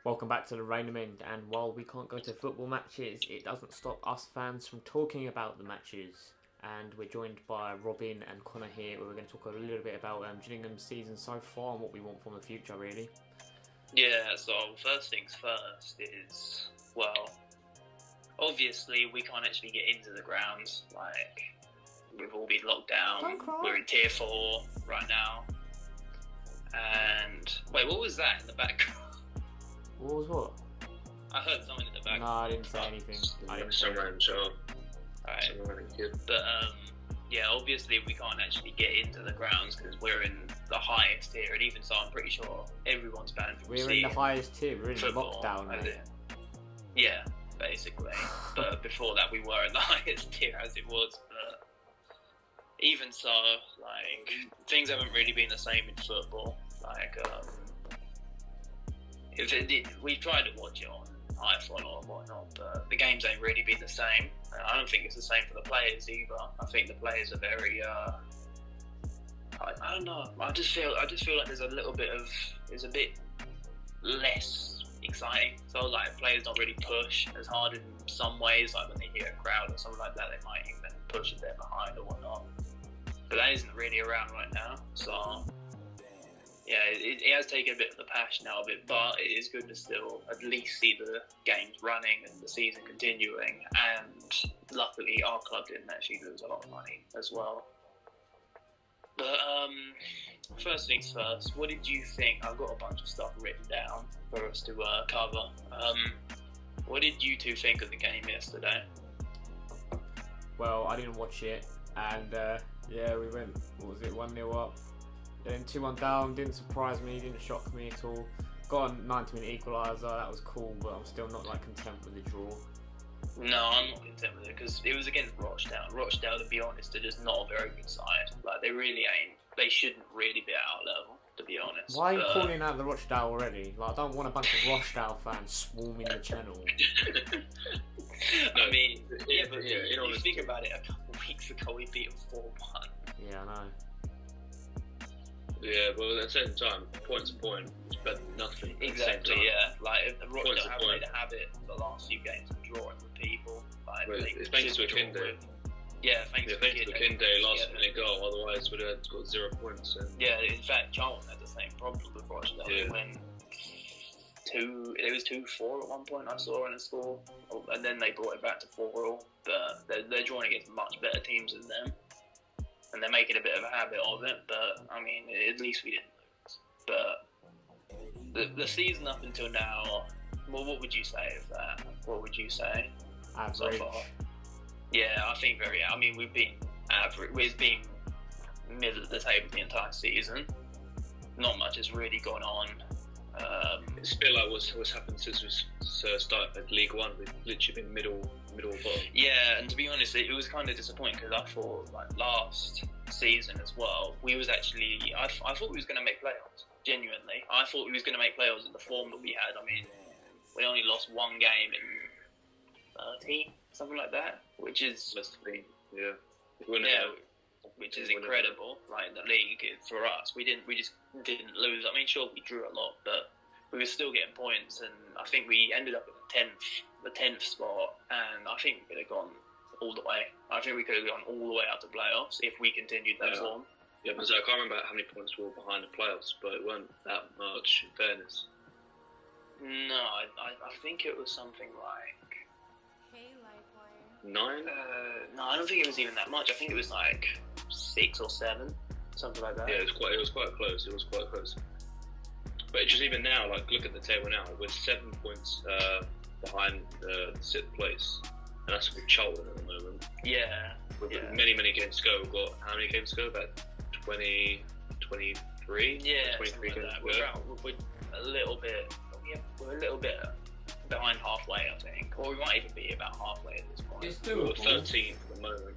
Welcome back to the Rainament, and while we can't go to football matches, it doesn't stop us fans from talking about the matches. And we're joined by Robin and Connor here, where we're going to talk a little bit about Gillingham's season so far and what we want from the future, really. Yeah, so first things first is, well, obviously we can't actually get into the grounds, like, we've all been locked down. Don't cry. We're in Tier 4 right now. And, wait, what was that in the background? What was what? I heard something in the background. No, I didn't say anything. Alright. But, yeah, obviously we can't actually get into the grounds because we're in the highest tier, and even so, I'm pretty sure everyone's banned from We're in the highest tier, we're in football, lockdown, mate. Yeah, basically. But before that, we were in the highest tier as it was. But even so, like, things haven't really been the same in football. Like, we've tried to watch it on iPhone or whatnot, but the games ain't really been the same. I don't think it's the same for the players either. I think the players are very, I don't know. I just feel like there's a bit less exciting. So like players don't really push as hard in some ways. Like when they hear a crowd or something like that, they might even push a bit behind or whatnot. But that isn't really around right now. So yeah, it has taken a bit of the passion out of it, but it is good to still at least see the games running and the season continuing. And luckily, our club didn't actually lose a lot of money as well. But first things first, what did you think? I've got a bunch of stuff written down for us to cover. What did you two think of the game yesterday? Well, I didn't watch it, and yeah, we went, what was it, 1-0 up, then 2-1 down. Didn't surprise me, didn't shock me at all. Got a 90-minute equaliser, that was cool, but I'm still not like content with the draw. No, I'm not content with it because it was against Rochdale. Rochdale, to be honest, are just not a very good side. Like, they really ain't. They shouldn't really be at our level, to be honest. Why are you calling out the Rochdale already? Like, I don't want a bunch of Rochdale fans swarming the channel. I mean, you think about it, a couple of weeks ago we beat them 4-1. Yeah, I know. Yeah, well, at the same time, point to point, it's better than nothing. Exactly, yeah. Like, if the Rochdale have made a habit for the last few games of drawing with people. Like, well, it's thanks to Akinde. Yeah, thanks to Akinde, last minute goal, otherwise would have got 0 points. And yeah, in fact, Charlton had the same problem with Rochdale. Yeah. It was 2-4 at one point, I saw in a score, and then they brought it back to 4-4. But they're drawing against much better teams than them. And they're making a bit of a habit of it, but I mean, at least we didn't lose. But the season up until now, well, what would you say of that? What would you say so Average. far? Yeah, I think I mean, we've been average. We've been middle of the table the entire season. Not much has really gone on. it's a bit like what's happened since we started at League One. We've literally been middle bottom. Yeah, and to be honest, it was kind of disappointing because I thought like last season as well, we was actually I thought we was going to make playoffs. Genuinely, I thought we was going to make playoffs in the form that we had. I mean, we only lost one game in 13, something like that, which is Yeah. which is incredible. Like the league for us, we just didn't lose. I mean, sure we drew a lot, but we were still getting points, and I think we ended up in the 10th spot, and I think we could have gone all the way. I think we could have gone all the way out to playoffs if we continued that form. Yeah, because I can't remember how many points we were behind the playoffs, but it weren't that much, in fairness. No, I think it was something like 9? no, I don't think it was even that much. I think it was like 6 or 7, something like that. Yeah, it was quite close. But just even now, like, look at the table now. We're 7 points behind the 6th place, and that's with Charlton at the moment. Yeah. With many games to go. We've got how many games to go? About 20, 23? Yeah, 23 something games like to that. go. We're a little bit behind halfway, I think, or we might even be about halfway at this point. It's We're doable. 13th at the moment.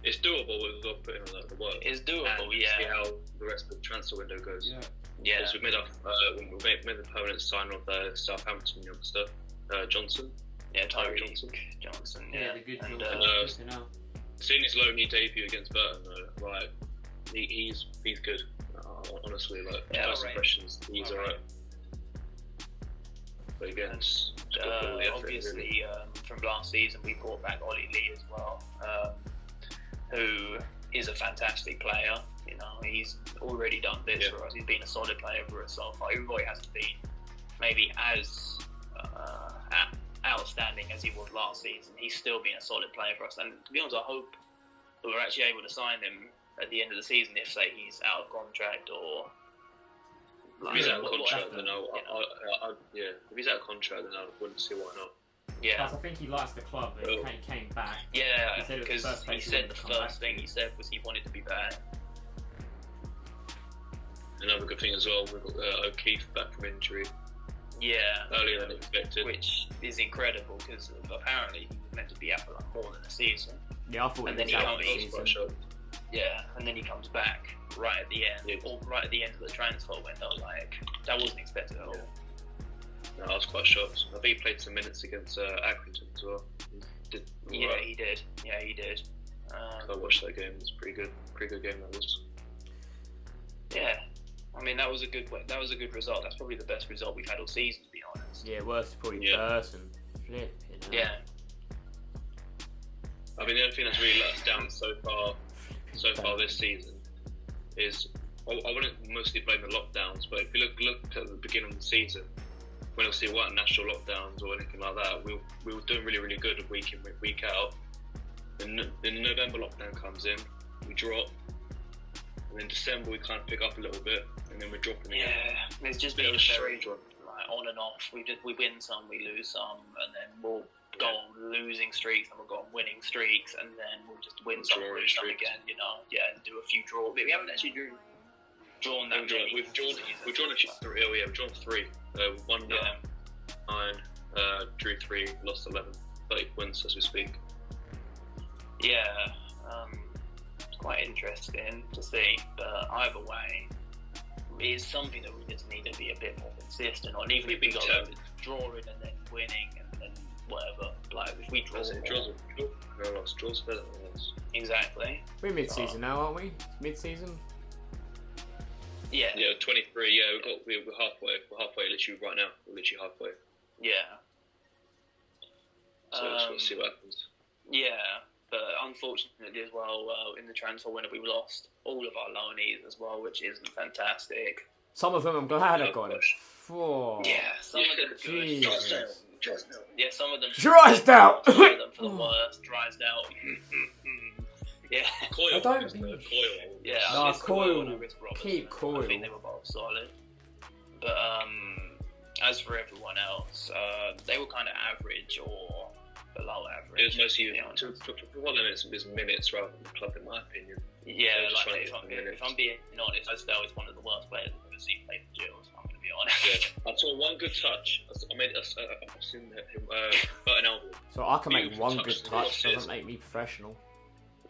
It's doable. We've got to put in the work. It's doable, and yeah. see how the rest of the transfer window goes. Yeah. Yeah. Because we've made the permanent sign of Southampton youngster, Johnson. Yeah, Tyree Tyreek Johnson. Yeah, Yeah, the good and, job. Seeing his lonely debut against Burton, though, like he's good. Honestly, like Yeah, first alright. impressions, he's alright. But again, it's got all the effort, really. Obviously, from last season, we brought back Ollie Lee as well, who is a fantastic player. You know, he's already done this for us. He's been a solid player for us so far. Even though he hasn't been maybe as outstanding as he was last season, he's still been a solid player for us. And to be honest, I hope that we're actually able to sign him at the end of the season if, say, he's out of contract or. If he's out of contract, then if he's out of contract, then I wouldn't see why not. Yeah. Plus, I think he likes the club. And he came back. Yeah, He said it was because the first place he he said wanted the to come back first thing to. he said was he wanted to be back. Another good thing as well, we've got O'Keefe back from injury Yeah. earlier than expected. Which is incredible because apparently he was meant to be out for like more than a season. Yeah, I thought And he then was he out for comes- the I was quite season. shocked. Yeah, and then he comes back right at the end, Yeah. or right at the end of the transfer window. Like that wasn't expected at all. No, I was quite shocked. I think he played some minutes against Accrington as well. He did Yeah, alright. he did. Yeah, he did. I watched that game. It was a pretty good game that was. Yeah, I mean that was a good result. That's probably the best result we've had all season, to be honest. Yeah, worst probably Yeah. person. Flipping hell. Yeah, I mean, the only thing that's really let us down so far this season is I wouldn't mostly blame the lockdowns, but if you look at the beginning of the season, when obviously there weren't national lockdowns or anything like that, we were doing really, really good week in, week out. Then the November lockdown comes in, we drop, and then December we kind of pick up a little bit, and then we're dropping again. yeah. It's just Bit been of a very strange one. like on and off. We win some, we lose some, and then we'll go on losing streaks, and we'll go on winning streaks, and then we'll just win some, Drawing lose some streaks. again. You know, and do a few draws. We haven't actually drawn that many. We've drawn actually three. Oh yeah, we've drawn three. One Yeah. 9, drew 3, lost 11. 30 points as we speak. Yeah, it's quite interesting to see, but either way, it's something that we just need to be a bit more consistent on. Even if we go over drawing and then winning and then whatever, like if we draw, Draws better than loss. exactly. We're mid-season now, aren't we? Mid-season? Yeah, Yeah, 23. Yeah, we're halfway. We're halfway. Literally right now. We're literally halfway. yeah. So let's see what happens. Yeah, but unfortunately as well, in the transfer window we lost all of our loanees as well, which isn't fantastic. Some of them I'm glad Oh, I've got. gosh. Oh. Yeah, some of them good. Jesus. Yeah, some of them. Drysdale! Some of them for the worst. Drysdale. Yeah. Coyle. I don't isn't think- it? Coyle. Yeah, Nah, I missed Coyle. Coyle and I missed Robertson. Keep Coyle. I think they were both solid. But as for everyone else, they were kind of average or below average. It was mostly to be honest. one of them is minutes rather than the club, in my opinion. Yeah, They're just like trying to get if I'm being honest, Drysdale is one of the worst players I've ever seen play for Gills. I'm going to be honest. Yeah, I saw one good touch. I've seen him, Burton Albion. So I can make Beautiful one touch good to the touch, crosses. doesn't make me professional.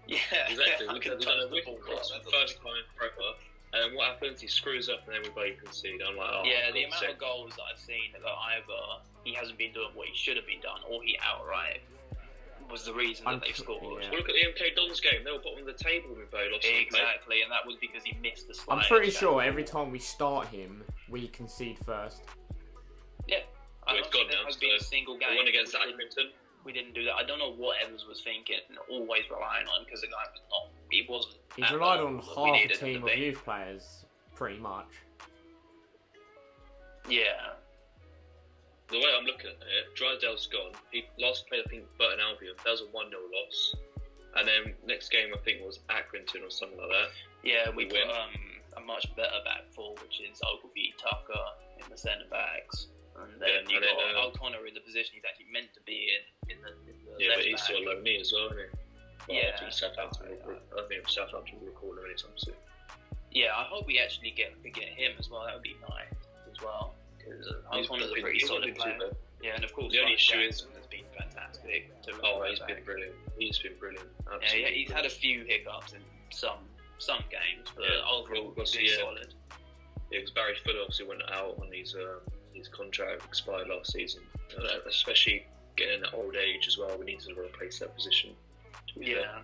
Yeah, Exactly. I We've can done touch a the wicked ball. cross That's for the first time proper. And then what happens? He screws up and then we both concede. I'm like, oh, Yeah, the God's amount sake. of goals that I've seen that either he hasn't been doing what he should have been done, or he outright was the reason that they scored. Yeah. Well, look at the MK Dons game. They were bottom of the table when we both lost. Exactly, and that was because he missed the slide. I'm pretty sure every time we start him, we concede first. Yeah, I Well, don't it's gone think there now, has been a so single The game. one against we didn't- Accrington. We didn't do that. I don't know what Evans was thinking, and always relying on because the guy was not. He wasn't. He's at the relied on level that we half a needed him team to of be. youth players, pretty much. Yeah, The way I'm looking at it, Drysdale's gone. He last played, I think, Burton Albion. That was a 1-0 loss. And then next game, I think, was Accrington or something like that. yeah. We We put win. a much better back four, which is Ogilvie, Tucker in the centre backs, and then Yeah, you and then, got O'Connor in the position he's actually meant to be in the Yeah, left but he's back. still a low knee as well, isn't he? Well, Yeah. I think Southampton will call him anytime soon. Yeah, I hope we actually get him as well. That would be nice as well. Because O'Connor's a pretty solid player. Yeah, and of course, The only Ryan issue is- Jackson has been fantastic. To Oh, right he's back. been brilliant. He's been brilliant. Yeah, Absolutely. he's had a few hiccups in some games, but Yeah, overall we'll he's see, been yeah. solid. Yeah, because Barry Fuller obviously went out on his contract expired last season. Especially getting in that old age as well, we need to replace that position. To be fair. Yeah.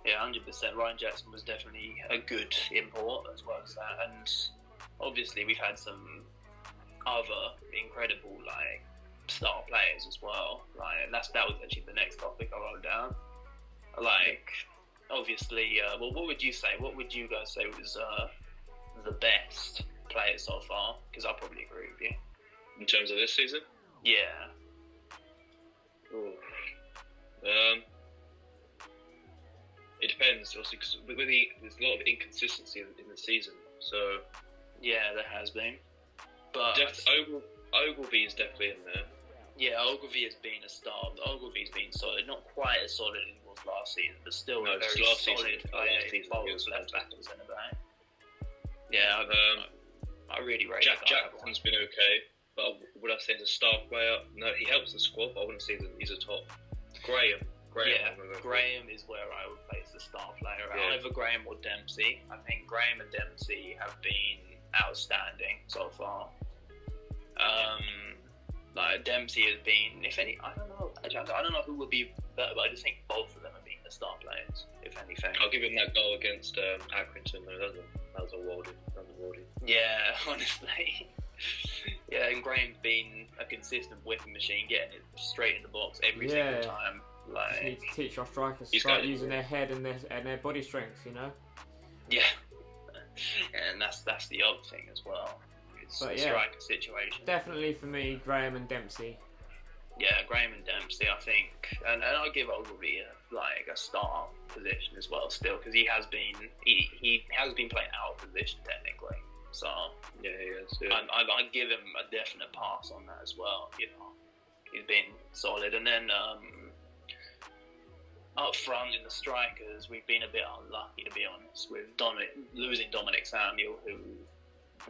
Yeah, 100%. Ryan Jackson was definitely a good import as well as that, and obviously we've had some other incredible like star players as well. Like that was actually the next topic I wrote down. Like obviously, well, what would you say? What would you guys say was the best player so far? Because I probably agree with you. In terms of this season? Yeah. Ooh. It depends, also, because there's a lot of inconsistency in the season. So Yeah, there has been. But Ogilvy is definitely in there. yeah, Ogilvy has been a star. Ogilvy's been solid, not quite as solid as he was last season, but still No, a very last solid season- player. last season Bowls he was left back fantastic. and centre back. Yeah, I really rate Jack that Jackson's been okay, but would I say he's a star player? No, he helps the squad, but I wouldn't say that he's a top. Graham. Yeah, I'm gonna go Graham is where I would place the star player. Yeah. Either Graham or Dempsey. I think Graham and Dempsey have been outstanding so far. Like Dempsey has been, if any, I don't know. I don't know who would be better, but I just think both of them have been the star players, if anything. I'll give him that goal against Accrington, though. That was a worldie. Yeah, honestly. Yeah, and Graham's been a consistent whipping machine, getting it straight in the box every single time. Just need Like, to teach our strikers to He's start got- using their head and their body strength, you know? yeah, and that's the other thing as well. It's But a yeah. striker situation. Definitely for me, Graham and Dempsey. Yeah, Graham and Dempsey, I think, and I'll give Ogilvy a star position as well, still, because he has been playing out of position technically. So Yeah, he is. Yeah. I'd give him a definite pass on that as well. You know, he's been solid, and then up front in the strikers, we've been a bit unlucky, to be honest, with losing Dominic Samuel, who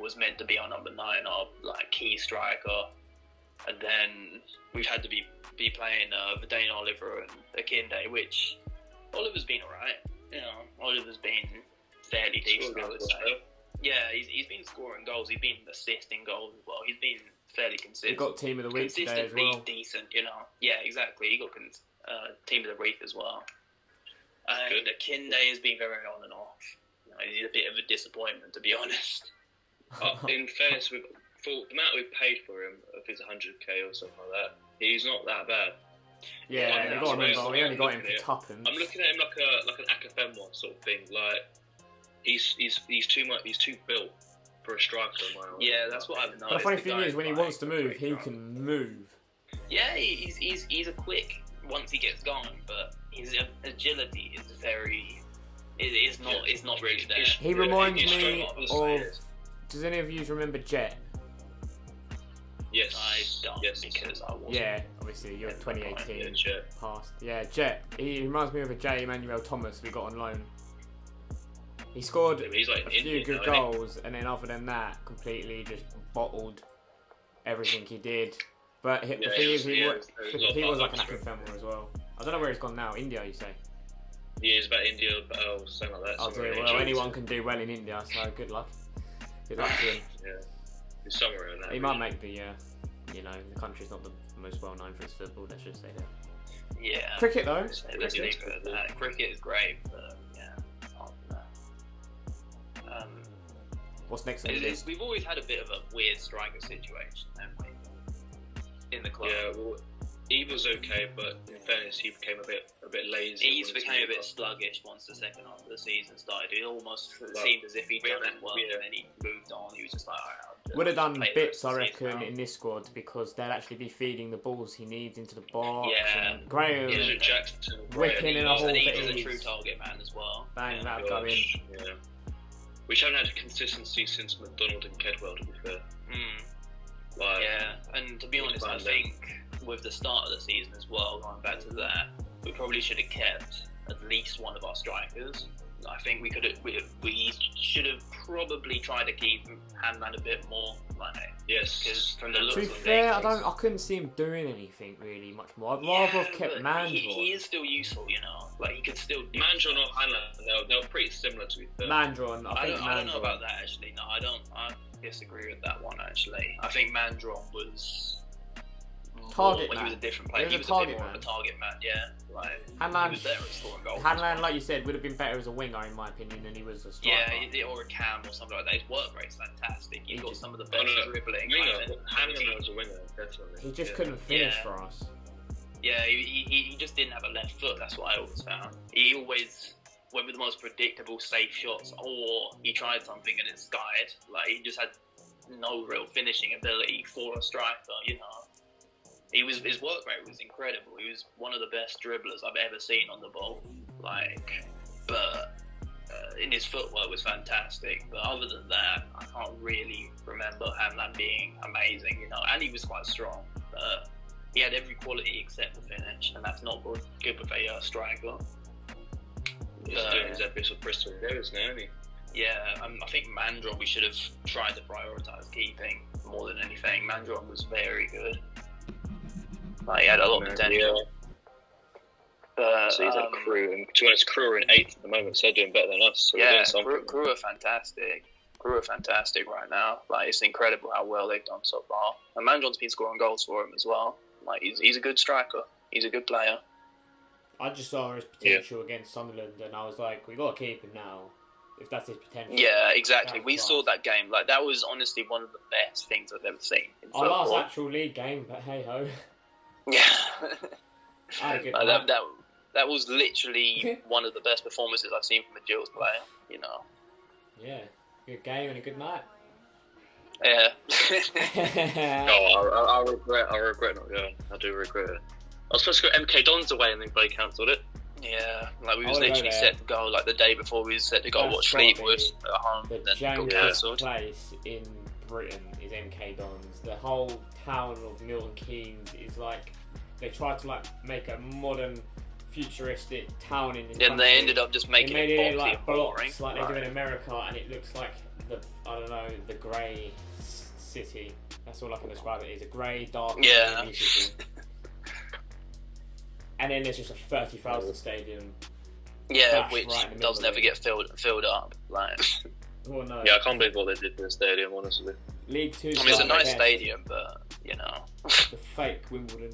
was meant to be our number 9, our like key striker. And then we've had to be playing Verdane Oliver and Akinde, which Oliver's been alright. You know, Oliver's been fairly decent, I would say. Yeah, he's been scoring goals. He's been assisting goals as well. He's been fairly We consistent. got team of the week today as Consistently well. decent, you know. Yeah, exactly. He got team of the week as well. And Akinde has been very on and off. You know, he's a bit of a disappointment, to be honest. In fairness, for the amount we've paid for him, if it's 100k or something like that, he's not that bad. Yeah, Yeah, you got to remember, that's we only got him looking for at tuppence. I'm looking at him like an Akafemwa sort of thing. Like he's too much. He's too built for a striker. In my eyes. Yeah, that's what I've noticed. But the funny The thing guy's is, when he like wants to move, pretty he strong. can move. Yeah, he's a quick once he gets going, but his agility is not really there. He reminds he's me strong on the of... side. Does any of you remember Jet? Yes. I don't Yes. because I wasn't. Yeah, obviously, you're Yeah, 2018 Yeah, sure. past. Yeah, Jet. He reminds me of a J. Emmanuel Thomas we got on loan. He scored Yeah, but he's like a few Indian good now, isn't he? goals, and then other than that, completely just bottled everything he did. But the Yeah, thing he is, was- he yeah, wa- it was he a was lot like an of Akafemwa as well. I don't know where he's gone now. India, you say? Yeah, he's about India, or something like that. I'll somewhere do in well. Asia. Anyone can do well in India, so good luck. Good luck to him. Yeah, he's somewhere in that. He might make the, the country's not the most well known for its football. Let's just say that. Yeah. Cricket though. Let's leave it at that. Cricket is great, but yeah, apart from that. What's next on the list? We've always had a bit of a weird striker situation, haven't we? In the club. Yeah, well, he was okay, but in fairness, he became a bit lazy. He's became a bit sluggish once the second half of the season started. It almost seemed as if he'd done his work and then he moved on. He was just like, alright, I'll Would have done play the bits, rest of I the season reckon, now. in this squad because they'll actually be feeding the balls he needs into the box. Yeah. And Graham, Yeah. Jackson, Whipping in a hole And for he was a ease. true target man as well. bang, Yeah. that'll go in. Yeah. Which haven't had consistency since McDonald and Kedwell, to be fair. Like, Yeah, and to be honest, I think with the start of the season as well, going back to that, we probably should have kept at least one of our strikers. I think we should have probably tried to keep Handman a bit more, like, yes. because from the looks To be of fair, things, I couldn't see him doing anything really much more. I'd rather have kept but Mandron. He is still useful, you know. Like he could still do Mandron or Hanlon, they were pretty similar, to be fair. Mandron, I think I don't know Mandron. about that actually. No, I don't. I disagree with that one actually. I think Mandron was Target when he was a man. different player. He He was was a a target bit more man. of a target man, yeah. Like, Hanlan- he was better at scoring goals. Hanlan, like you said, would have been better as a winger in my opinion than he was a striker. Yeah, or a cam or something like that. His work rate's fantastic. He's got some of the Oh, best no. dribbling. Winger, Hanlan was a winger, definitely. He just Yeah. couldn't finish Yeah. for us. Yeah, he just didn't have a left foot. That's what I always found. He always went with the most predictable, safe shots, or he tried something and it skied. Like, he just had no real finishing ability for a striker, you know. His work rate was incredible. He was one of the best dribblers I've ever seen on the ball. Like, but in his footwork was fantastic. But other than that, I can't really remember Hanlan being amazing, you know. And he was quite strong. He had every quality except the finish, and that's not good with a striker. He's doing his epics with Bristol Rovers now, isn't he? Yeah, I think Mandron we should have tried to prioritise keeping more than anything. Mandron was very good. Like, he had a lot of potential. But, So he's like Crew, and to be honest, Crew are in 8th at the moment, so they're doing better than us. So we're yeah, doing something. Crew are fantastic. Crew are fantastic right now. Like, it's incredible how well they've done so far. And Mandron's been scoring goals for him as well. Like, he's a good striker. He's a good player. I just saw his potential against Sunderland, and I was like, we got to keep him now. If that's his potential. Yeah, exactly. That's We class. saw that game. Like, that was honestly one of the best things I've ever seen in Our last football. actual league game, but hey ho. Yeah. I had a good Like, night. that was literally one of the best performances I've seen from a Gills player, you know. Yeah, good game and a good night. Yeah. Oh, I regret not going. I do regret it. I was supposed to go MK Dons away and then they cancelled it. Yeah, like we I was wanna go literally there. set to go, like the day before we was set to go That's watch probably Fleetwood at home, The and then got jankest cancelled. place in Britain is MK Dons. The whole town of Milton Keynes is like, they tried to like make a modern, futuristic town in this Then country. they ended up just They making made it it boxy like and boring. blocks, like they do in America, and it looks like the grey city. That's all I can describe it. It's a grey, dark, Yeah. gloomy city. And then there's just a 30,000 stadium. Yeah, Dash which right in the middle does of never it. get filled up. Like, Oh no. Yeah, I can't believe what they did to the stadium, honestly. League Two. I mean, it's a like nice best. stadium, but you know, The fake Wimbledon.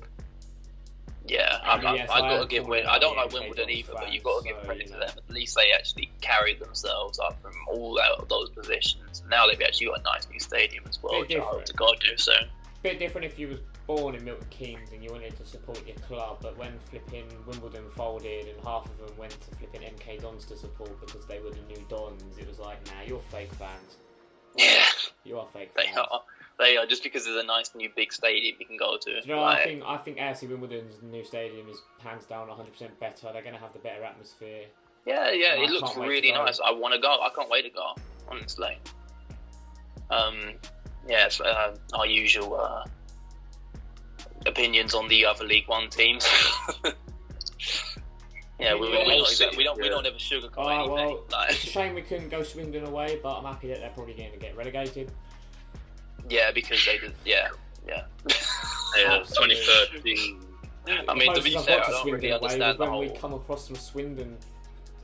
yeah, I mean, yes, I I gotta am give calling Wimbledon. I don't out like the Wimbledon MK either, Dons but you gotta fans, give so, credit you to know. them. At least they actually carried themselves up from all out of those positions. Now they've actually got a nice new stadium as well, Bit which I hope different. to God do soon. Bit different if you was born in Milton Keynes and you wanted to support your club, but when flipping Wimbledon folded and half of them went to flipping MK Dons to support because they were the new Dons, it was like, nah, you're fake fans. Yeah, You are fake they fans. are. They are, just because there's a nice new big stadium you can go to. Do you know, like, I think AFC Wimbledon's new stadium is hands down 100% better. They're going to have the better atmosphere. yeah, I it looks can't wait really to go. nice. I want to go. I can't wait to go. Honestly. Yeah, it's, our usual opinions on the other League One teams. Yeah, we don't ever sugarcoat Oh, anything. well, Like, it's a shame we couldn't go Swindon away, but I'm happy that they're probably going to get relegated. yeah, because they did. Yeah. Yeah, Absolutely. 2013. I mean, to be Closest I've fair, got I to don't Swindon really away understand was the when we whole. come across from Swindon.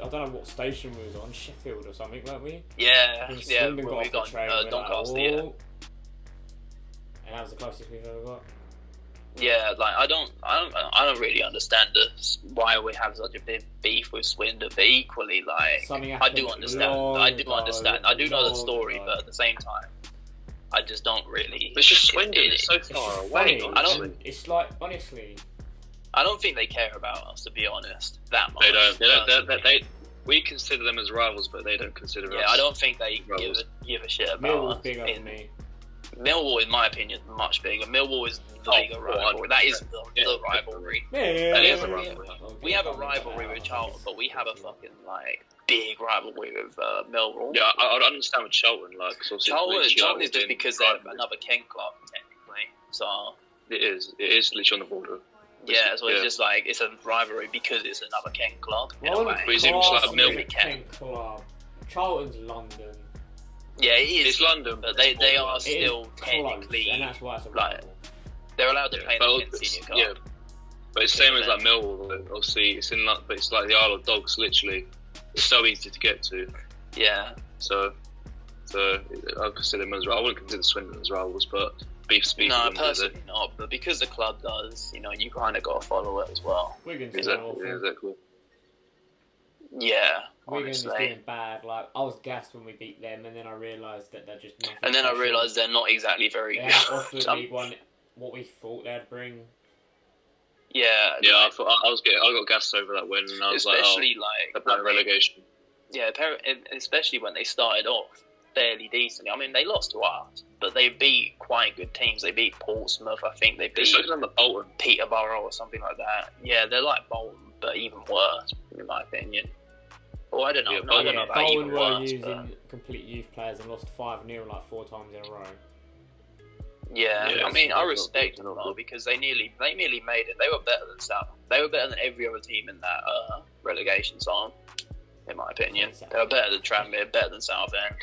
I don't know what station we was on, Sheffield or something, weren't we? Yeah, When yeah. Swindon When got we off got the train, we were Doncaster, like, yeah. "Oh." And that was the closest we've ever got. Yeah, like I don't really understand this, why we have such a big beef with Swindon. But equally, like Something I do happened understand. long I do ago, understand. I do know the long story, ago. but at the same time, I just don't really. It's just Swindon. It's so It's far just away. funny. Honestly. And it's like, honestly, I don't think they care about us, to be honest, that much. They don't. personally. We consider them as rivals, but they don't consider us. Yeah, I don't think they Rivals. give a shit about Millwall's us. bigger for me. Millwall, in my opinion, is much bigger. Millwall is the Oh, bigger rivalry. That is the rivalry. Yeah, That is a rivalry. We have a rivalry with Charlton, but we have a fucking like big rivalry with Millwall. Yeah, I'd understand with Charlton, like, cause obviously Charlton is just within because they're rivalry. another Kent club, technically. So It is literally on the border. yeah, so it's Yeah. just like it's a rivalry because it's another Kent club in a One way. But it's even just like class Millwall. is a Kent club. Charlton's London. Yeah, it is. It's London, But they are It is still close, technically and that's why it's a like, rival. they're allowed to play in the Kent but Senior Cup. yeah, but it's same as like Millwall. Obviously, it's in but it's like the Isle of Dogs. Literally, it's so easy to get to. Yeah. So I consider them as I wouldn't consider Swindon as rivals, but beef with No, them, do they? personally not. But because the club does, you kind of got to follow it as well. Wigan's doing Exactly. awful. Yeah, exactly. Yeah, Wigan is honestly. doing bad. Like, I was gassed when we beat them, and then I realised that they're just nothing. And then I special. realised they're not exactly very They good. haven't offered Um, League One what we thought they'd bring. yeah, Yeah, like, I got gassed over that win, and I was especially like, about relegation. Yeah, especially when they started off fairly decently. I mean, they lost to us, but they beat quite good teams. They beat Portsmouth. I think they beat It's like on the Bolton. Peterborough or something like that. Yeah, they're like Bolton, but even worse, in my opinion. Well, I don't know. Yeah, I don't know about Bolton even were worse. using But complete youth players and lost 5-0 like 4 times in a row. yeah, Yeah, I mean, I not respect good, them not though good. because they nearly made it. They were better than South. They were better than every other team in that relegation zone, in my opinion. They were better than Tranmere, better than Southend.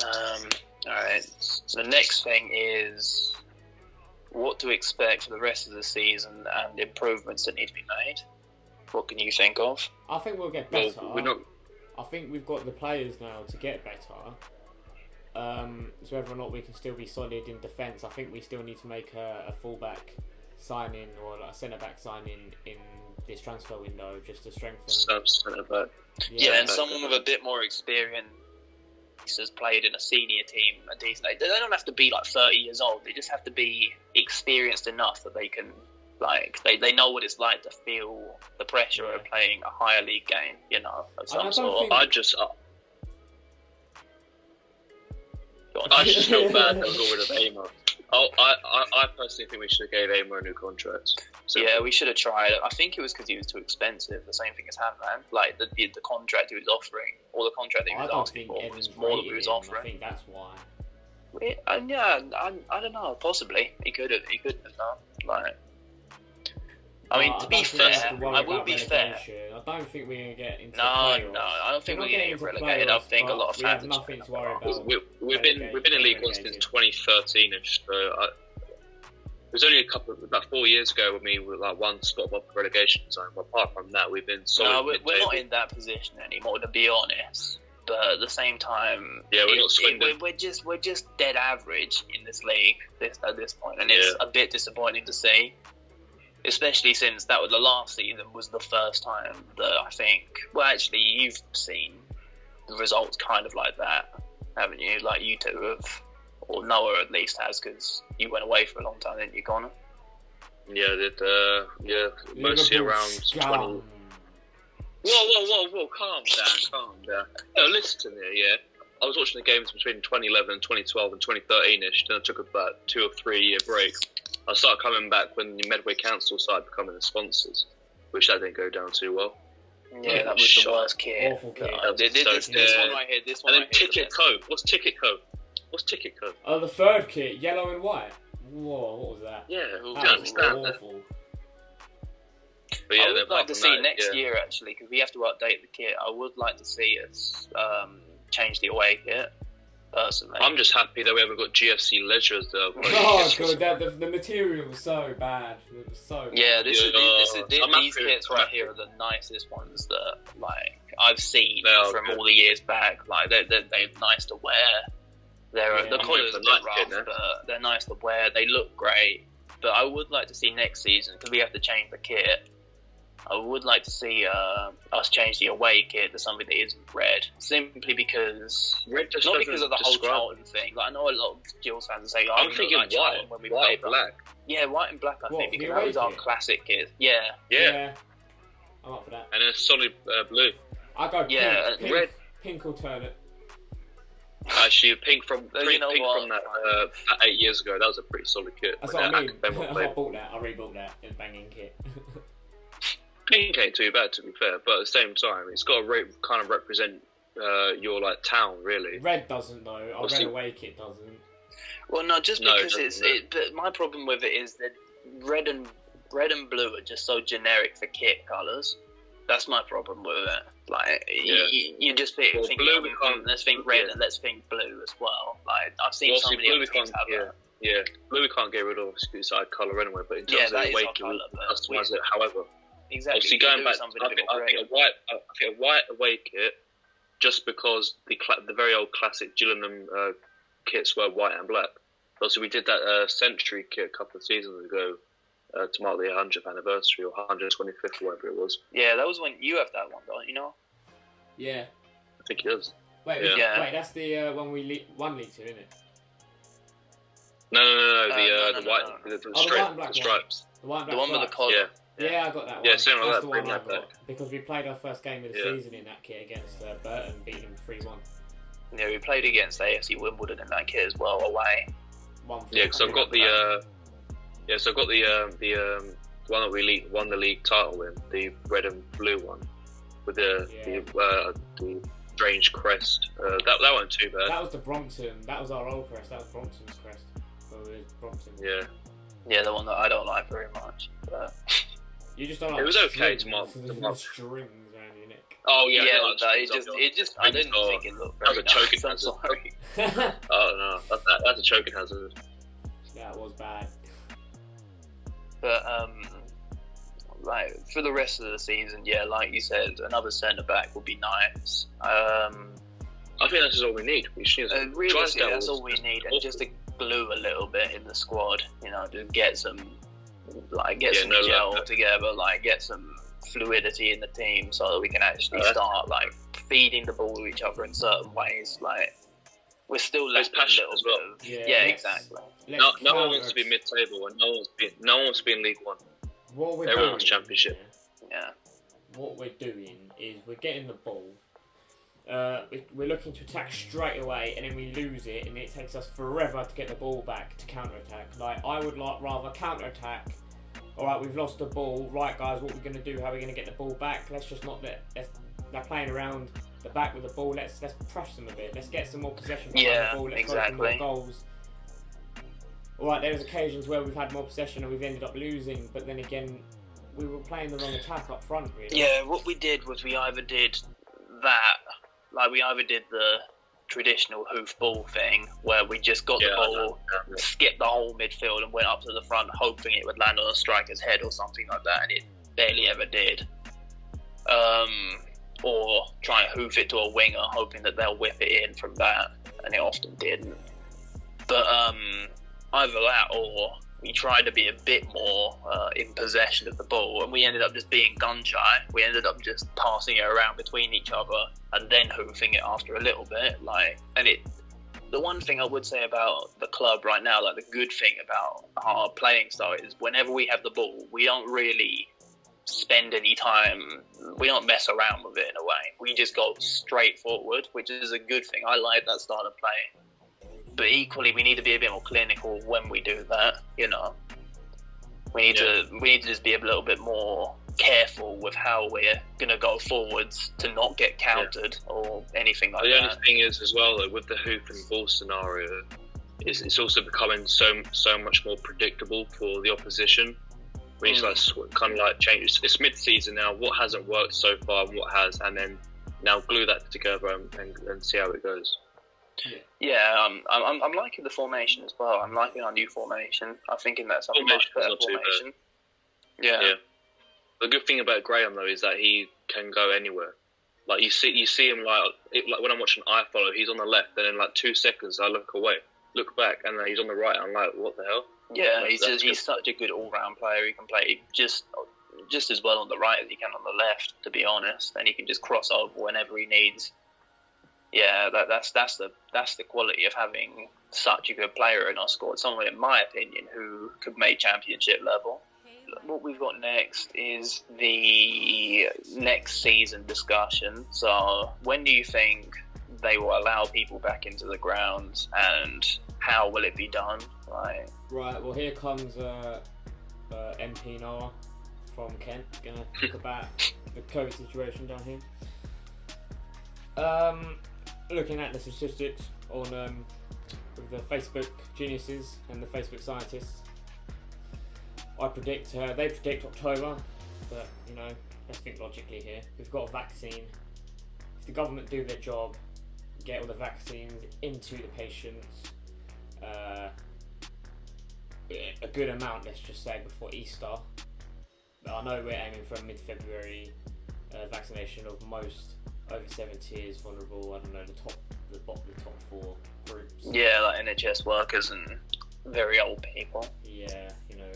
All right. So the next thing is what to expect for the rest of the season and improvements that need to be made. What can you think of? I think we'll get Well, better. we're not. I think we've got the players now to get better. So whether or not we can still be solid in defence, I think we still need to make a fullback signing or like a centre back signing in this transfer window just to strengthen. Centre back. Yeah, and back someone to with a bit more experience has played in a senior team a decent. They don't have to be like 30 years old. They just have to be experienced enough that they can they know what it's like to feel the pressure of playing a higher league game. Of some don't sort. think- I just feel bad that we got rid of Aimer. I personally think we should have gave Aimer a new contract. Yeah, we should have tried it. I think it was because he was too expensive. The same thing as Hanman. Like the contract he was offering, or the contract that he I was don't asking think for Evans was more than rated he was him. I offering. think that's why. Yeah, I don't know. Possibly he could have done. Like, I mean, to be fair, I will be fair. I don't think we're gonna get into No, playoffs. I don't think We're we're not going to getting get into relegated. I playoffs, think a but lot of we have fans. nothing to worry about. We've been in league one since 2013ish. So it was only about 4 years ago when we were like one spot above the relegation zone. But apart from that, we've been solid. No, we're not in that position anymore, to be honest. But at the same time, Yeah, we're not Swindon. we're just dead average in this league at this point, and it's a bit disappointing to see. Especially since that was the last season was the first time that I think. Well, actually, you've seen the results kind of like that, haven't you? Like you two have, or Noah at least has, because you went away for a long time, didn't you, Connor? Yeah, mostly Liverpool around scum. 20. Whoa, calm down. No, listen to me, yeah. I was watching the games between 2011, 2012 and 2013ish, then I took about 2 or 3 year break. I started coming back when the Medway Council started becoming the sponsors, which that didn't go down too well. Yeah, that was the worst kit. Awful kit. This one right here, this one And then right here. Ticket Code. What's Ticket Code? Oh, the third kit, yellow and white. Whoa, what was that? Yeah, That do you That was understand that? awful. But yeah, I then would like apart to from see that, next yeah. year, actually, because we have to update the kit. I would like to see us change the away kit, personally. I'm just happy that we haven't got GFC Leisure as the. Oh god, the material was so bad. It was so bad. Yeah, I'm these happy. kits I'm right happy. here are the nicest ones that I've seen They are from good. all the years back. Like they're nice to wear. Yeah. The I'm colours waiting are for a bit night kit rough, now. but they're nice to wear. They look great. But I would like to see next season, because we have to change the kit. I would like to see us change the away kit to something that isn't red, simply because Red just not doesn't because of the whole describe Charlton thing. Like I know a lot of Gills fans say, "Oh, I'm we look thinking like Charlton white, when we white play or black. Yeah, white and black. I What, think the because away those are kit? classic kits. Yeah. Yeah, I'm up for that. and then a solid blue. I go Yeah, pink, red. Pink alternate. Actually, pink from You know what? from that 8 years ago. That was a pretty solid kit. That's When what I mean. Akpem I played. bought that. I rebought that in banging kit. Pink ain't too bad, to be fair, but at the same time, it's got to kind of represent your like town, really. Red doesn't though. Our What's red the- away kit doesn't. Well, no, just No, it because it's doesn't, no. it. But my problem with it is that red and blue are just so generic for kit colours. That's my problem with it. Like Yeah. you just think, Well, blue we can't- let's think red yeah. and let's think blue as well. Like I've seen Well, so see, many blue other we teams can't. have that. Yeah, blue we can't get rid of because it's our colour anyway. But in Yeah, terms that of is the way our we colour, but customise it, however. Exactly. Obviously, you can going do back, something I a bit think, more I think creative. a white away kit, just because the very old classic Gillingham kits were white and black. Also, we did that Century kit a couple of seasons ago to mark the 100th anniversary or 125th, or whatever it was. Yeah, that was when you have that one, don't you know? Yeah. I think it is. Wait, Yeah. wait, that's the one we won League 2, isn't it? No. No, The white, no. the Oh, the white and black the stripes. The one, The one with the collar. Yeah. Yeah, I got that one. Yeah, something like That's that, the one bring I that got. back. Because we played our first game of the Yeah. season in that kit against Burton, beating them 3-1. Yeah, we played against AFC Wimbledon in that kit as well, away. Yeah, because I've got the so I've got the one that we won the league title in, the red and blue one with the strange crest. That wasn't too bad. That was the Brompton. That was our old crest. That was Brompton's crest. So it was Brompton. Yeah. Yeah, the one that I don't like very much. But... You just don't like It was okay strings, to mark- the strings around your neck. Oh yeah. yeah, no, it just I didn't think it looked very That was a choking nice. I'm hazard. sorry. Oh no, that's a choking hazard. That was bad. But like for the rest of the season, yeah, like you said, another centre back would be nice. I think that's just all we need. We just need Really, Drysdale that's was all we need, and just to glue a little bit in the squad. You know, to get some gel together, like get some fluidity in the team, so that we can actually start like feeding the ball to each other in certain ways. Like we're still lacking a passion little as bit well. of Yeah, exactly. No one wants to be mid-table, and no one wants to be in League One. What we're Everyone's doing, championship. Yeah. What we're doing is we're getting the ball. We're looking to attack straight away, and then we lose it, and it takes us forever to get the ball back to counter attack. Like I would rather counter attack. All right, we've lost the ball. Right, guys, what we're going to do? How are we going to get the ball back? Let's just not they're playing around the back with the ball. Let's press them a bit. Let's get some more possession behind the ball. Let's go for more goals. All right, there's occasions where we've had more possession and we've ended up losing, but then again, we were playing the wrong attack up front, really. Yeah, what we did was we either did that, like we either did the traditional hoof ball thing, where we just got the ball, skipped the whole midfield and went up to the front, hoping it would land on a striker's head or something like that, and it barely ever did. Or try and hoof it to a winger, hoping that they'll whip it in from that, and it often didn't. But either that or we tried to be a bit more in possession of the ball, and we ended up just being gun shy. We ended up just passing it around between each other and then hoofing it after a little bit. The one thing I would say about the club right now, like the good thing about our playing style, is whenever we have the ball, we don't really spend any time, we don't mess around with it in a way. We just go straight forward, which is a good thing. I like that style of playing. But equally, we need to be a bit more clinical when we do that. You know, we need to just be a little bit more careful with how we're gonna go forwards to not get countered or anything like that. The only thing is, as well, though, with the hoop and ball scenario, is it's also becoming so much more predictable for the opposition. We need to kind of like change. It's mid-season now. What hasn't worked so far, and what has, and then now glue that together and see how it goes. Yeah, I'm liking the formation as well. I'm liking our new formation. I'm thinking that's a much better formation. Yeah. The good thing about Graham though is that he can go anywhere. Like you see him like when I'm watching iFollow, he's on the left, and in like 2 seconds I look back, and then he's on the right. I'm like, what the hell? Yeah, he's such a good all-round player. He can play just as well on the right as he can on the left, to be honest. And he can just cross over whenever he needs. Yeah, that's the quality of having such a good player in our squad. Someone, in my opinion, who could make championship level. What we've got next is the next season discussion. So, when do you think they will allow people back into the grounds, and how will it be done? Right. Well, here comes MP Noah from Kent. Gonna talk about the COVID situation down here. Looking at the statistics on with the Facebook geniuses and the Facebook scientists, I predict they predict October, but let's think logically here. We've got a vaccine. If the government do their job, get all the vaccines into the patients, a good amount, let's just say, before Easter. But I know we're aiming for a mid-February vaccination of most over 70 is vulnerable. I don't know, the top the top 4 groups. Yeah, like NHS workers and very old people. Yeah, you know,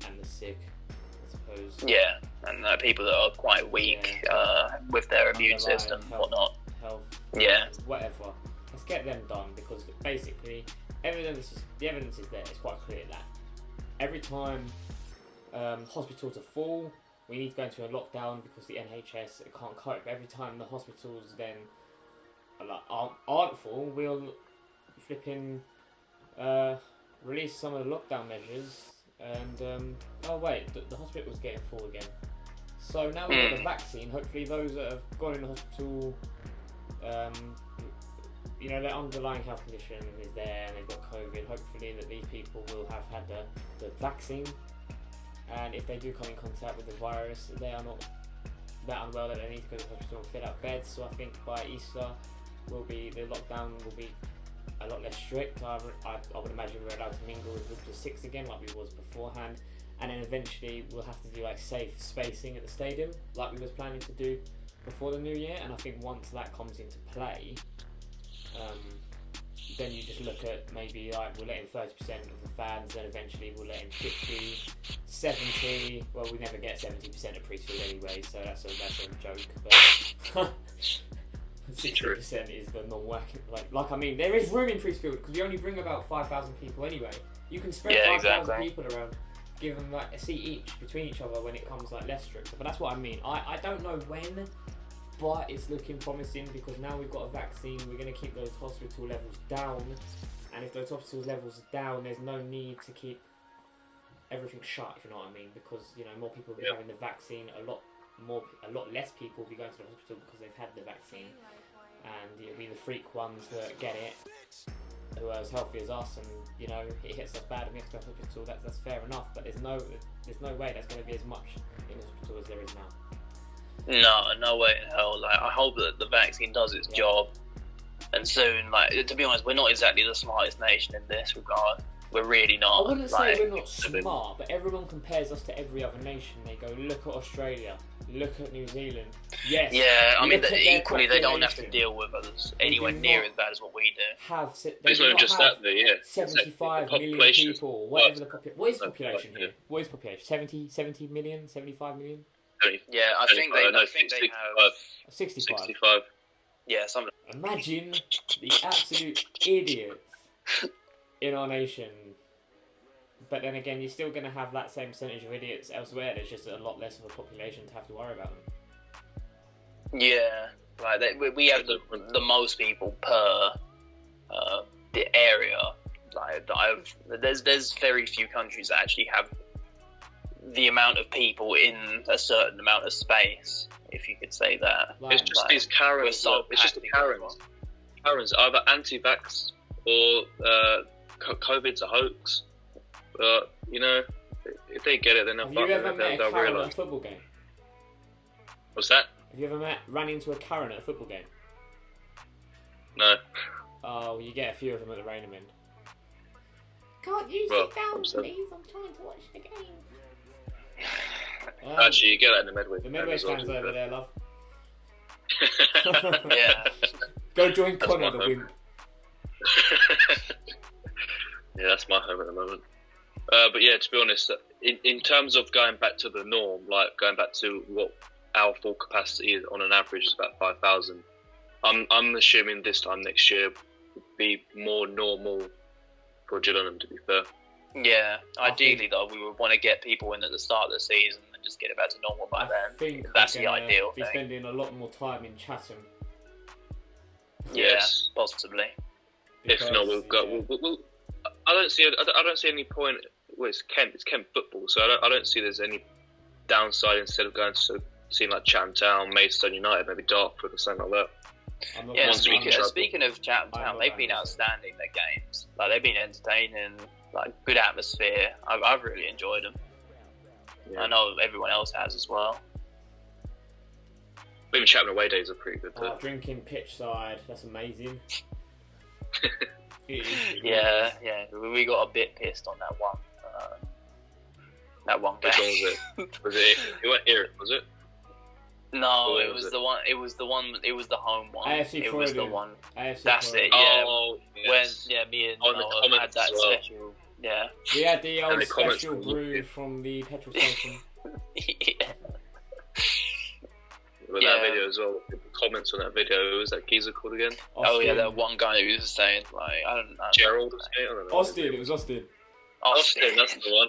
and the sick, I suppose. Yeah, and people that are quite weak with their immune Underlying system and health- whatnot. Health, Yeah. whatever. Let's get them done, because basically the evidence is there. It's quite clear that every time hospitals are full, we need to go into a lockdown because the NHS can't cope. Every time the hospitals then aren't full, we'll flipping release some of the lockdown measures, and oh wait, the hospital's getting full again. So now we've got the vaccine. Hopefully, those that have gone in the hospital, you know, their underlying health condition is there and they've got COVID. Hopefully, that these people will have had the vaccine, and if they do come in contact with the virus, they are not that unwell that they need to go to the hospital and fill out beds. So I think by Easter, the lockdown will be a lot less strict. I would imagine we're allowed to mingle with groups of 6 again, like we was beforehand, and then eventually we'll have to do like safe spacing at the stadium, like we was planning to do before the new year. And I think once that comes into play, then you just look at maybe like we'll let in 30% of the fans, then eventually we'll let in 50, 70. Well, we never get 70% of Priestfield anyway, so that's a joke. But 60% is the non-working. Like I mean, there is room in Priestfield because we only bring about 5,000 people anyway. You can spread 5,000 people around, give them like a seat each between each other when it comes like less strict. But that's what I mean. I don't know when, but it's looking promising because now we've got a vaccine. We're going to keep those hospital levels down, and if those hospital levels are down, there's no need to keep everything shut, if you know what I mean, because you know more people will be having the vaccine. A lot less people will be going to the hospital because they've had the vaccine, and it'll be the freak ones that get it, who are as healthy as us, and you know it hits us bad and we have to go to the hospital. That's fair enough, but there's no way that's going to be as much in the hospital as there is now. No way in hell. Like, I hope that the vaccine does its job, and soon. Like, to be honest, we're not exactly the smartest nation in this regard. We're really not. I wouldn't say we're not smart, but everyone compares us to every other nation. They go, look at Australia, look at New Zealand. Yes. Yeah, I mean, look at equally, their they don't have to population. deal with us anywhere near as bad as what we do. It's not just that, though, yeah. 75 The million population people, whatever the population. What is Like, population yeah. here? What is population? 70 million? 75 million? Yeah, I think they have 65. Yeah, something. Imagine the absolute idiots in our nation. But then again, you're still going to have that same percentage of idiots elsewhere. There's just a lot less of a population to have to worry about them. Yeah, like we have the most people per the area. Like there's very few countries that actually have the amount of people in a certain amount of space, if you could say that. It's just these Karens. It's just the Karens. Karens are either anti-vax or COVID's a hoax. But you know, if they get it, then Have you ever met a they'll Karen at a realise. football game? What's that? Have you ever ran into a Karen at a football game? No. Oh, you get a few of them at the Rainham end. Can't you Well, sit down, I'm sorry. please? I'm trying to watch the game. Actually, you get that in the Midway. The Midway stands over there, love. Yeah. Go join That's Connor my the home. wimp. Yeah, that's my home at the moment. But yeah, to be honest, in terms of going back to the norm, like going back to what our full capacity is on an average is about 5,000. I'm assuming this time next year would be more normal for Gillingham, to be fair. Yeah, ideally though, we would want to get people in at the start of the season and just get it back to normal by I then. think That's we're the gonna ideal be thing. spending a lot more time in Chatham. Yes. Yeah, possibly. If not, we'll go. yeah. We'll, I don't see any point. Well, it's Kent football, so I don't see there's any downside instead of going to seeing like Chatham Town, Maidstone United, maybe Dartford or something like that. I'm not Yeah, Once we I'm can not- try- speaking of Chatham I'm Town, not they've been bad. outstanding, their games. Like, they've been entertaining, like, good atmosphere. I've really enjoyed them. Yeah. I know everyone else has as well. Even Chatham away days are pretty good too. drinking pitch side, that's amazing. It is, it Yeah, is. yeah. We got a bit pissed on that one. That one game. Which one was it? Was it? It wasn't Eric, was it? No, Or it was the one. It was the one. It was the home one. AFC it was the Croydon. one. AFC That's Croydon. it. Yeah. Oh, When yes. me and On the Noah comments had that as well. special. Yeah. We had the old And the comments special were brew wicked. from the petrol station. Yeah. With Yeah. that video as well, the comments on that video, who was that geezer called again? Oh yeah, Austin. that one guy who was saying like I don't know. Gerald or something? I don't know. Austin, it was Austin. Austin, that's the one.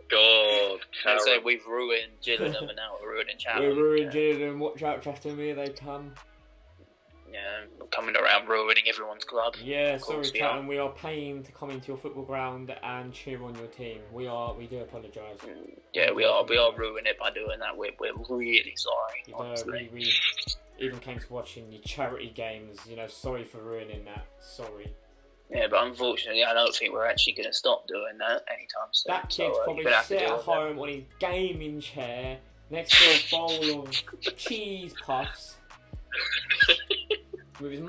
God, They say Karen. we've ruined Gillingham and now we're ruining Chatham. We're ruining Gillingham. Watch out, Chatham, here they come. Yeah, coming around ruining everyone's club. Yeah, Of sorry, course we Chatham. We are paying to come into your football ground and cheer on your team. We do apologise. Yeah, we are ruining it by doing that. We're really sorry. You know, Honestly. we even came to watching your charity games. You know, sorry for ruining that. Sorry. Yeah, but unfortunately, I don't think we're actually going to stop doing that anytime soon. That kid's you're probably gonna have to sit at deal with it. home on his gaming chair next to a bowl of cheese puffs with his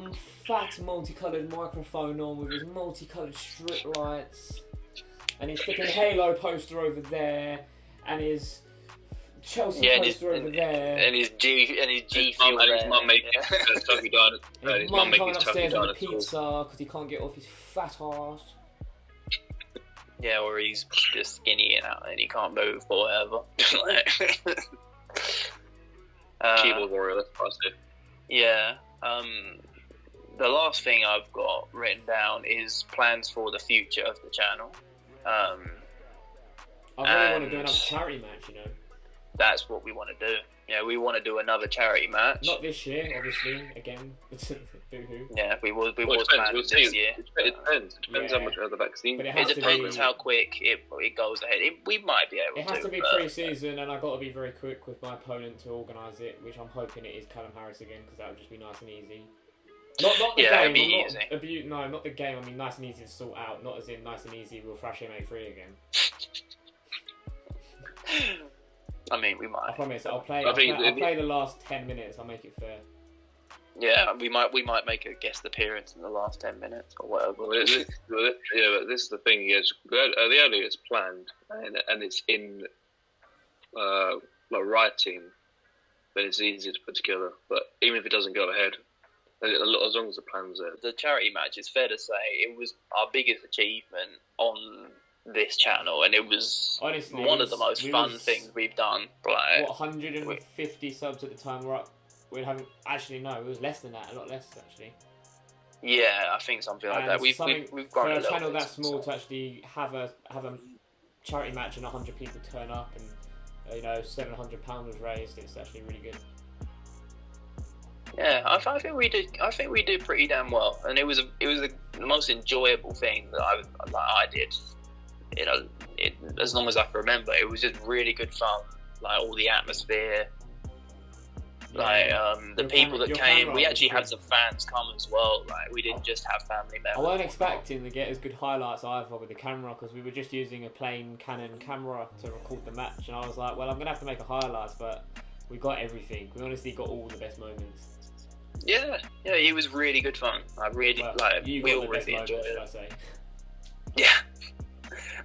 fat multicoloured microphone on, with his multicoloured strip lights, and his flipping Halo poster over there, and his Chelsea poster over there. And his G His fuel mum and his there. mum making Yeah. Tuffy Diner. And His his mum mum making coming Tuffy upstairs with Diner. a pizza because he can't get off his fat ass. Yeah, or he's just skinny and he can't move or whatever. Keyboard warrior, that's what I say. Yeah. The last thing I've got written down is plans for the future of the channel. I really want to do And- another charity match, you know. That's what we want to do. Yeah, we want to do another charity match. Not this year, obviously. Again, boo-hoo. Yeah, we was Well, it depends. planning We'll this see. year. It depends. It depends Yeah. how much the vaccine. But it It has to depends be- how quick it goes ahead. We might be able It has to be but- pre-season, and I've got to be very quick with my opponent to organise it, which I'm hoping it is Callum Harris again, because that would just be nice and easy. Not the Yeah, it'd game. be I'm easy. not not the game. I mean nice and easy to sort out. Not as in nice and easy. We'll thrash MA3 again. I mean, we I might. promise. I'll play I think I'll play the last 10 minutes. I'll make it fair. Yeah, we might make a guest appearance in the last 10 minutes or whatever. But this is the thing. Yes, the earlier it's planned and it's in like writing, then it's easy to put together. But even if it doesn't go ahead, as long as the plan's there. The charity match, it's fair to say, it was our biggest achievement on this channel, and it was Honestly, one of the most we fun was- things we've done. Like, What 150 subs at the time? We're up. We haven't actually no. It was less than that. A lot less actually. yeah, I think something like And that. We've something- grown For a a little channel bit that since small then. to actually have a charity match and 100 people turn up and £700 was raised. It's actually really good. Yeah, I think we did. I think we did pretty damn well, and it was the most enjoyable thing that I did. You know, as long as I can remember, it was just really good fun. Like all the atmosphere, like the Your people camera- that your came. camera We was actually had good. some fans come as well. Like we didn't just have family members. I weren't expecting to get as good highlights either with the camera because we were just using a plain Canon camera to record the match, and I was like, well, I'm gonna have to make a highlights, but we got everything. We honestly got all the best moments. Yeah, it was really good fun. I really Well, like. you We got all the best really moments, enjoyed should it. I say? Yeah.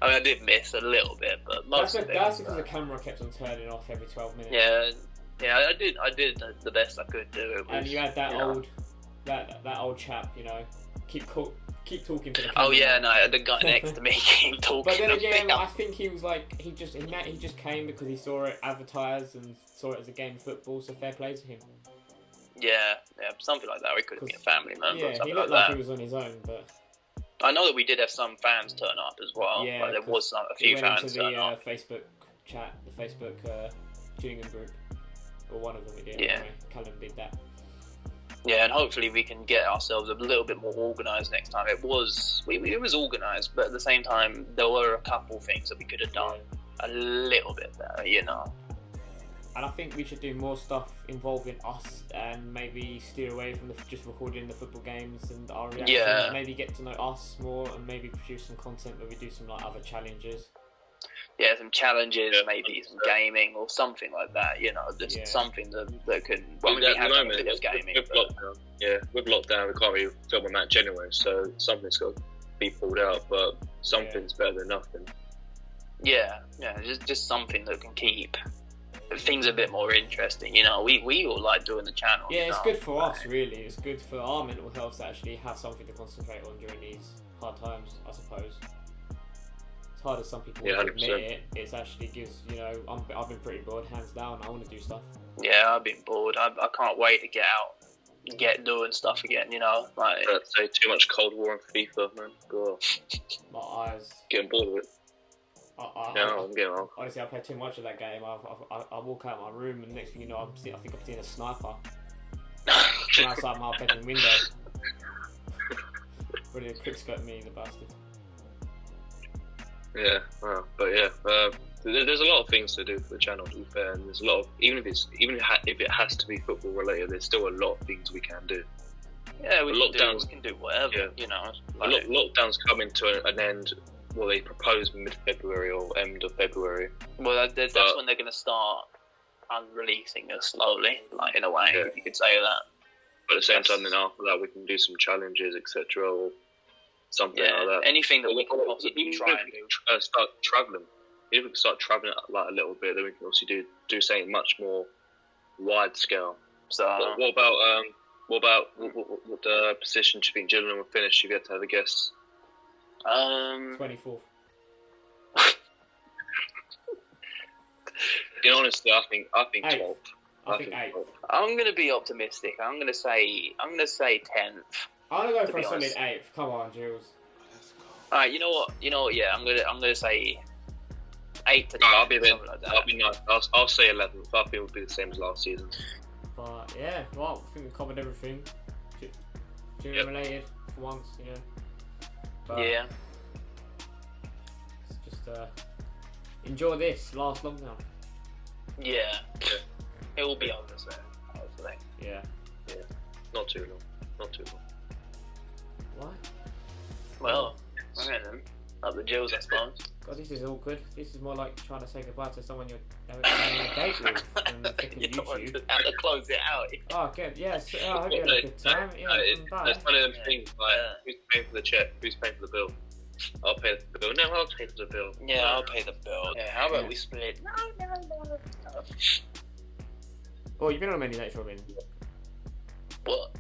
I mean, I did miss a little bit, but most of it. That's because the camera kept on turning off every 12 minutes. Yeah, I did the best I could do. It was, And you had that you know. old, that old chap, you know, keep talking to the camera. Oh yeah, no, the guy next to me keep talking. But then to again, me. I think he was like, he just came because he saw it advertised and saw it as a game of football. So fair play to him. yeah, something like that. Or it could have been a family member or Yeah, he something looked like like that. he was on his own, but I know that we did have some fans turn up as well. Yeah, like, there was a he few went into fans the turn up. Facebook chat, the Facebook Gillingham group, or one of them. Did, Yeah. anyway. Callum did that. Yeah, and hopefully we can get ourselves a little bit more organised next time. It was organised, but at the same time there were a couple things that we could have done a little bit better, you know. And I think we should do more stuff involving us and maybe steer away from just recording the football games and our reactions. Yeah. Maybe get to know us more and maybe produce some content where we do some like other challenges. Yeah, some challenges, Yeah, maybe some gaming or something like that, you know, just Yeah. something that could. Well, Well, we at the have done a moment, bit of gaming, with but lockdown, with lockdown, we can't really film a match anyway, so something's got to be pulled out. But something's better than nothing. yeah, just something that can keep things are a bit more interesting. You know, we all like doing the channel. Yeah, you it's know? good for us, really. It's good for our mental health to actually have something to concentrate on during these hard times, I suppose. As hard as some people want to admit 100%. it, it actually gives, you know, I've been pretty bored, hands down. I want to do stuff. Yeah, I've been bored. I can't wait to get out, get doing stuff again. You know, like I'd say too much Cold War and FIFA, man. God, My eyes. getting bored of it. Yeah, I'm getting on. Honestly, I play too much of that game. I walk out of my room, and next thing you know, I think I'm seeing a sniper from outside my bedroom window. Ready to quickscope me, the bastard. Yeah, but yeah, there's a lot of things to do for the channel. To be fair, and there's a lot of even if it has to be football related, there's still a lot of things we can do. yeah, we Lockdowns- can do whatever. yeah. You know, Lockdown's coming to an end. Well, they propose mid-February or end of February. well, that's when they're going to start unreleasing us slowly, like in a way, Yeah. if you could say that. But at the same time, then after that, we can do some challenges, etc., or something Yeah, like that. anything that we can Or possibly even try if and we do. can, start traveling. If we can start traveling like a little bit, then we can also do something much more wide scale. So What about what position do you think Gillian will finish if you had to have a guess? 24th. In honesty, I think Eighth. 12th. I think 8th. 12th. I'm going to be optimistic. I'm going to say 10th. I'm gonna go To for a be solid honest. 8th. Come on, Jules. All right, you know what? Yeah, I'm gonna say 8 to 10, I'll be a bit. something like that. I'll be nice. I'll say 11th. I think it will be the same as last season. But yeah, well, I think we covered everything. Gym Yep. related for once, you know. But Yeah, it's just enjoy this last lockdown. yeah. It will be over soon, hopefully. Yeah. Not too long. Not too long. What? Well, okay then. Up the Jills, I suppose. God, this is awkward. This is more like trying to say goodbye to someone you're having a date with than flipping You don't want YouTube. to have to close it out. Oh, good. Yes. I hope you had a good time. Yeah. Bye. That's one of them Yeah. things. Like, Yeah. who's paying for the check? Who's paying for the bill? I'll pay the bill. No, I'll pay for the bill. Yeah, I'll pay the bill. Yeah, how about Yeah. we split? No. Oh, you've been on many dates, Robin. What?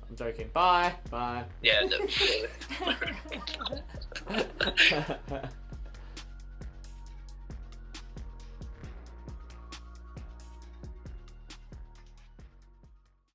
I'm joking. Bye. Bye. Yeah. No.